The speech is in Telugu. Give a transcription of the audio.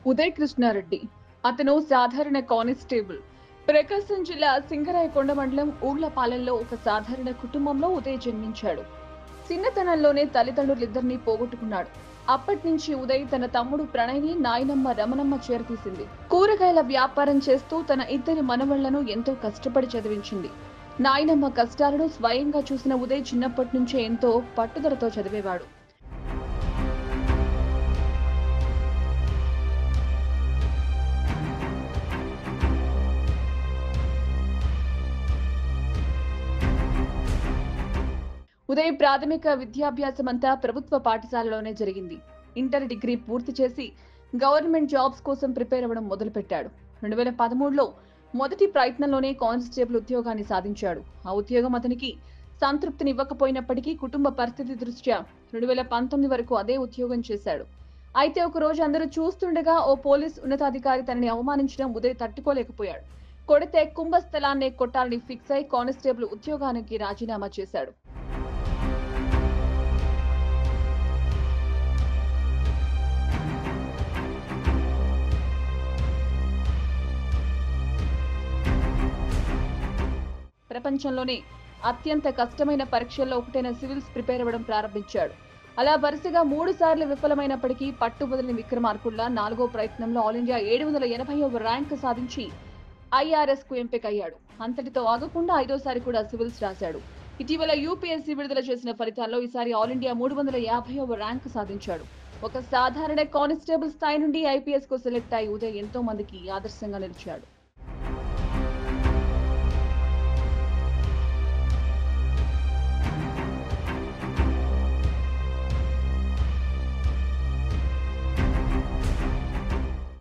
ఉదయ్ కృష్ణారెడ్డి. అతను సాధారణ కానిస్టేబుల్. ప్రకాశం జిల్లా సింగరాయకొండ మండలం ఊళ్లపాలెంలో ఒక సాధారణ కుటుంబంలో ఉదయ్ జన్మించాడు. చిన్నతనంలోనే తల్లిదండ్రులిద్దరినీ పోగొట్టుకున్నాడు. అప్పట్నుంచి ఉదయ్ తన తమ్ముడు ప్రణయ్ని, నాయనమ్మ రమణమ్మ చేరతీసింది. కూరగాయల వ్యాపారం చేస్తూ తన ఇద్దరి మనవళ్లను ఎంతో కష్టపడి చదివించింది. నాయనమ్మ కష్టాలను స్వయంగా చూసిన ఉదయ్ చిన్నప్పటి నుంచే ఎంతో పట్టుదలతో చదివేవాడు. ఉదయ్ ప్రాథమిక విద్యాభ్యాసమంతా ప్రభుత్వ పాఠశాలలోనే జరిగింది. ఇంటర్ డిగ్రీ పూర్తి చేసి గవర్నమెంట్ జాబ్స్ కోసం ప్రిపేర్ అవ్వడం మొదలుపెట్టాడు. 2013లో మొదటి ప్రయత్నంలోనే కానిస్టేబుల్ ఉద్యోగాన్ని సాధించాడు. ఆ ఉద్యోగం అతనికి సంతృప్తినివ్వకపోయినప్పటికీ కుటుంబ పరిస్థితి దృష్ట్యా 2019 వరకు అదే ఉద్యోగం చేశాడు. అయితే ఒక రోజు అందరూ చూస్తుండగా ఓ పోలీస్ ఉన్నతాధికారి తనని అవమానించడం ఉదయ్ తట్టుకోలేకపోయాడు. కొడితే కుంభస్థలాన్నే కొట్టాలని ఫిక్స్ అయి కానిస్టేబుల్ ఉద్యోగానికి రాజీనామా చేశాడు. ప్రపంచంలోనే అత్యంత కష్టమైన పరీక్షల్లో ఒకటైన సివిల్స్ ప్రిపేర్ అవ్వడం ప్రారంభించాడు. అలా వరుసగా 3 సార్లు విఫలమైనప్పటికీ పట్టుబదిలిన విక్రమార్కుల్లా 4గో ప్రయత్నంలో ఆల్ ఇండియా 780వ ర్యాంకు సాధించి IRS కు ఎంపికయ్యాడు. అంతటితో ఆగకుండా 5ఓసారి కూడా సివిల్స్ రాశాడు. ఇటీవల UPSC విడుదల చేసిన ఫలితాల్లో ఈసారి ఆల్ ఇండియా 350వ ర్యాంకు సాధించాడు. ఒక సాధారణ కానిస్టేబుల్ స్థాయి నుండి IPS కు సెలెక్ట్ అయి ఉదయ్ ఎంతో మందికి ఆదర్శంగా నిలిచాడు.